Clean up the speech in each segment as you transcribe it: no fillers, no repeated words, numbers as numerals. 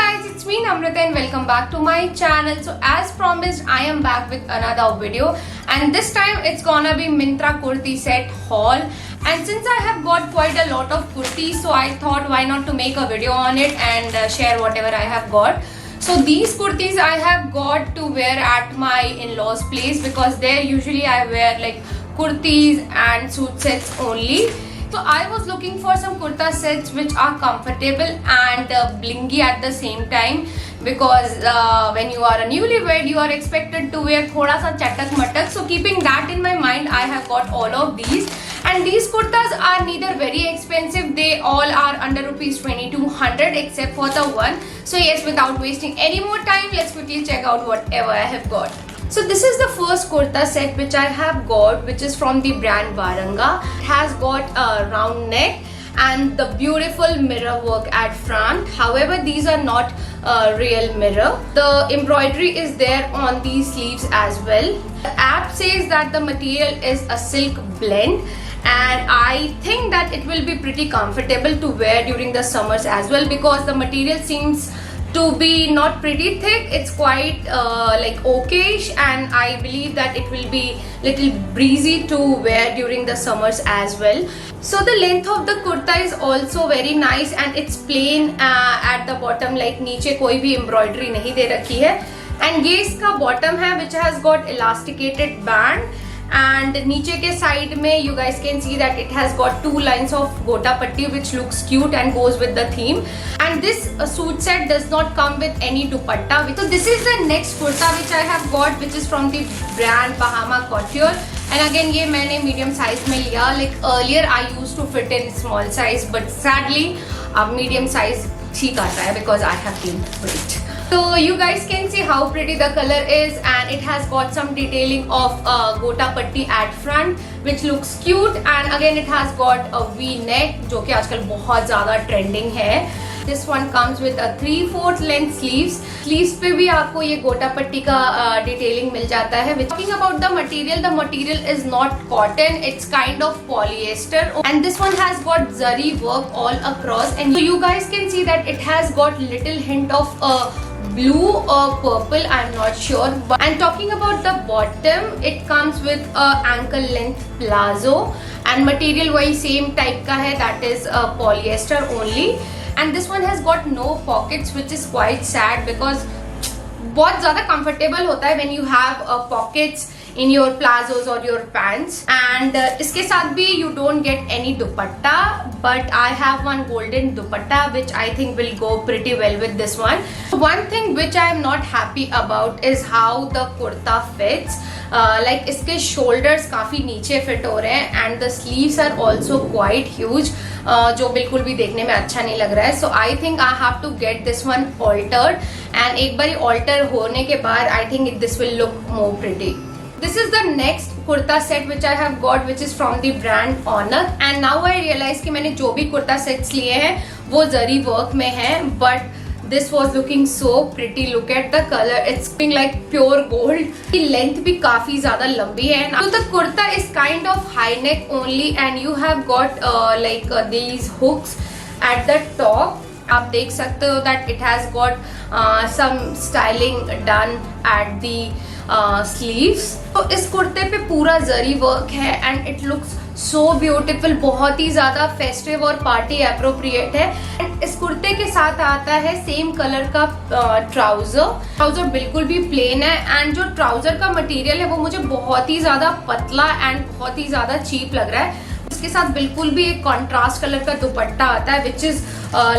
guys, it's me Namrata and welcome back to my channel. So as promised, I am back with another video and this time it's gonna be Myntra kurti set haul. And since I have got quite a lot of kurtis, so I thought why not to make a video on it and share whatever I have got. So these kurtis I have got to wear at my in-laws place because there usually I wear like kurtis and suit sets only. So I was looking for some kurta sets which are comfortable and blingy at the same time because when you are a newlywed you are expected to wear thoda sa chatak matak. So keeping that in my mind, I have got all of these. And these kurtas are neither very expensive, they all are under rupees 2200 except for the one. So yes, without wasting any more time, let's quickly check out whatever I have got. So this is the first kurta set which I have got, which is from the brand Varanga. It has got a round neck and the beautiful mirror work at front. However, these are not real mirror. The embroidery is there on these sleeves as well. The app says that the material is a silk blend and I think that it will be pretty comfortable to wear during the summers as well because the material seems to be not pretty thick. It's quite like okayish and I believe that it will be little breezy to wear during the summers as well. So the length of the kurta is also very nice and it's plain at the bottom, like नीचे कोई भी embroidery नहीं दे रखी है. And ये इसका bottom है which has got elasticated band. And नीचे के side में you guys can see that it has got two lines of gota patti which looks cute and goes with the theme. And this suit set does not come with any dupatta. So this is the next kurta which I have got, which is from the brand Bahama Couture. And again ये मैंने medium size में लिया. Like earlier I used to fit in small size, but sadly अब medium size ठीक आता है because I have gained weight. So you guys can see how pretty the color is and it has got some detailing of gota patti at front which looks cute, and again it has got a V-neck जो कि आजकल बहुत ज़्यादा trending है. This one comes with a 3/4 length sleeves. Sleeves पे भी आपको ये गोटा पट्टी का detailing मिल जाता है. Talking about the material is not cotton, it's kind of polyester and this one has got zari work all across, and so you guys can see that it has got little hint of blue or purple, I'm not sure. And talking about the bottom, it comes with a ankle length palazzo and material वही same type का है, that is polyester only. And this one has got no pockets, which is quite sad because बहुत ज़्यादा comfortable होता है when you have pockets in your plazos or your pants. And इसके साथ भी you don't get any dupatta, but I have one golden dupatta which I think will go pretty well with this one. One thing which I am not happy about is how the kurta fits. Like इसके shoulders काफ़ी नीचे fit हो रहे हैं and the sleeves are also quite huge, जो बिल्कुल भी देखने में अच्छा नहीं लग रहा है. So I think I have to get this one altered, and एक बारी alter होने के बाद I think this will look more pretty. This is the next kurta set which I have got, which is from the brand Honor. And now I realize कि मैंने जो भी kurta sets लिए हैं वो जरी work में है, but this was looking so pretty. Look at the color, it's looking like pure gold. The length भी काफी ज़्यादा लंबी है. So the kurta is kind of high neck only and you have got these hooks at the top. आप देख सकते हो that it has got some styling done at the sleeves. तो इस कुर्ते पे पूरा जरी वर्क है and it looks so beautiful. बहुत ही ज़्यादा festive और party appropriate है. And इस कुर्ते के साथ आता है सेम कलर का ट्राउजर बिल्कुल भी प्लेन है and जो ट्राउजर का मटेरियल है वो मुझे बहुत ही ज़्यादा पतला and बहुत ही ज़्यादा चीप लग रहा है. इसके साथ बिल्कुल भी एक कॉन्ट्रास्ट कलर का दुपट्टा आता है which is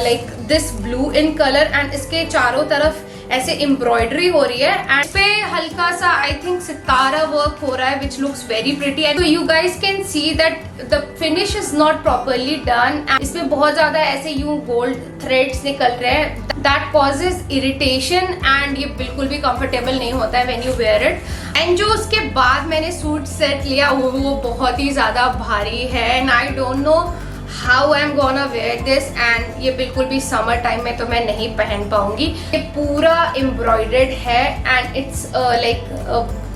like this blue in color, and इसके चारों तरफ ऐसे एम्ब्रॉयडरी हो रही है एंड पे हल्का सा आई थिंक सितारा वर्क हो रहा है which looks very pretty. And so you guys can see that the finish is not properly done. इसमें बहुत ज़्यादा ऐसे यूं गोल्ड थ्रेड्स निकल रहे हैं that causes irritation and ये बिल्कुल भी comfortable नहीं होता है when you wear it. And जो उसके बाद मैंने सूट सेट लिया वो बहुत ही ज़्यादा भारी है and I don't know how I'm gonna wear this, and ये बिल्कुल भी समर टाइम में तो मैं नहीं पहन पाऊंगी. ये पूरा embroidered है and it's like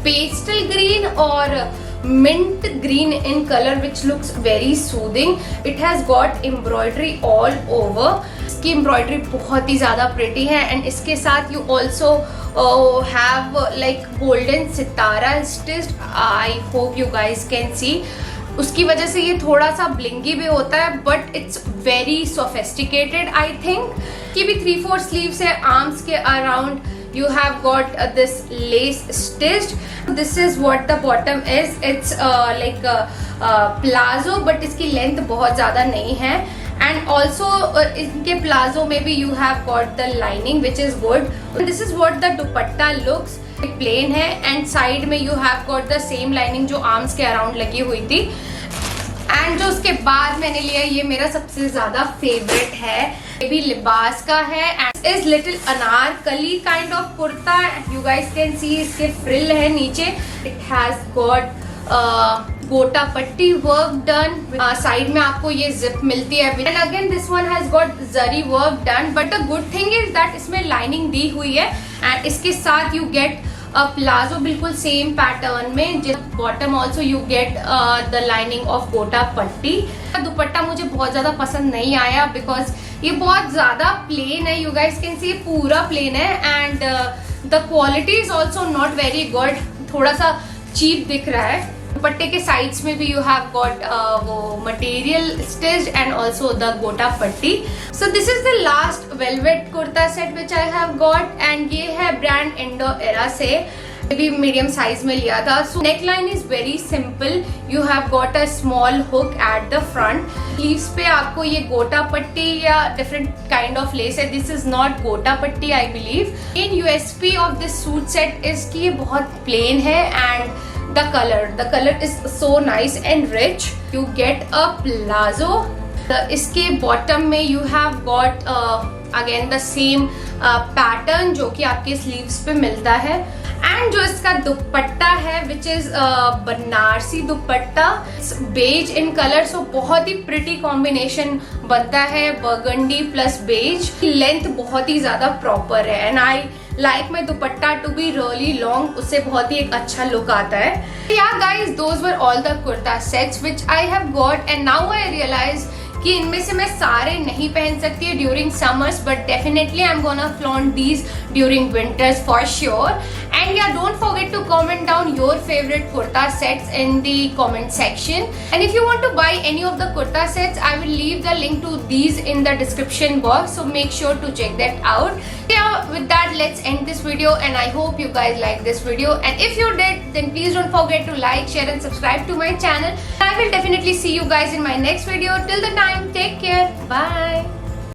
pastel green or mint green in color which looks very soothing. It has got embroidery all over. इसकी एम्ब्रॉयडरी बहुत ही ज़्यादा प्रिटी है एंड इसके साथ you also have like golden Sitara stitched. I hope you guys can see. उसकी वजह से ये थोड़ा सा ब्लिंगी भी होता है but it's very sophisticated. I think कि भी 3/4 स्लीव्स है. आर्म्स के around you have got this lace stitched. This is what the bottom is. It's like palazzo but इसकी लेंथ बहुत ज़्यादा नहीं है. एंड ऑल्सो इनके प्लाजो में भी you have got the lining which is good. This is what the dupatta looks. Plain है and side में you have got the same lining जो आर्म्स के अराउंड लगी हुई थी. एंड जो उसके बाद मैंने लिया ये मेरा सबसे ज्यादा फेवरेट है. ये भी लिबास का है and is little Anarkali kind of kurta. You guys can see इसके फ्रिल है नीचे. इट हैज गॉट गोटा पट्टी वर्क डन. साइड में आपको ये जिप मिलती है and again this one has got zari work done. But the good thing is that इसमें लाइनिंग दी हुई है एंड इसके साथ यू गेट प्लाजो बिल्कुल सेम पैटर्न में. Bottom also you get the lining of गोटा पट्टी. दुपट्टा मुझे बहुत ज्यादा पसंद नहीं आया बिकॉज ये बहुत ज्यादा प्लेन है. यू गाइस कैन सी पूरा प्लेन है and the quality is also not very good. थोड़ा सा चीप दिख रहा है. दुपट्टे के साइड्स में भी यू हैव गॉट वो material stitched and also the गोटा पट्टी. So this is the last velvet kurta set which I have got and ये है ब्रांड इंडो एरा से. भी मीडियम साइज में लिया था. So neck line is very simple. You have got a small hook at the front. Sleeves पे आपको ये गोटा पट्टी या डिफरेंट काइंड ऑफ लेस है. This is not gota patti I believe. In USP of this suit set is कि ये बहुत plain है and the color is so nice and rich. You get a palazzo. इसके bottom में you have got again the same pattern जो कि आपके sleeves पे मिलता है. एंड जो इसका दुपट्टा है which is Banarasi dupatta. Beige in colour. So बहुत ही प्रिटी कॉम्बिनेशन बनता है बर्गंडी प्लस बेज. लेंथ बहुत ही ज्यादा प्रॉपर है and I like my dupatta to be really long. उससे बहुत ही एक अच्छा लुक आता है. Yeah guys, those were all the kurta sets which I have got and now I realize कि इनमें से मैं सारे नहीं पहन सकती है during summers but definitely I am gonna flaunt these during winters for sure. And ya don't forget to comment down your favourite kurta sets in the comment section. And if you want to buy any of the kurta sets I will leave the link to these in the description box. So make sure to check that out. Yeah, with that let's end this video and I hope you guys like this video and if you did then please don't forget to like, share and subscribe to my channel. I will definitely see you guys in my next video. Till the time, take care. Bye.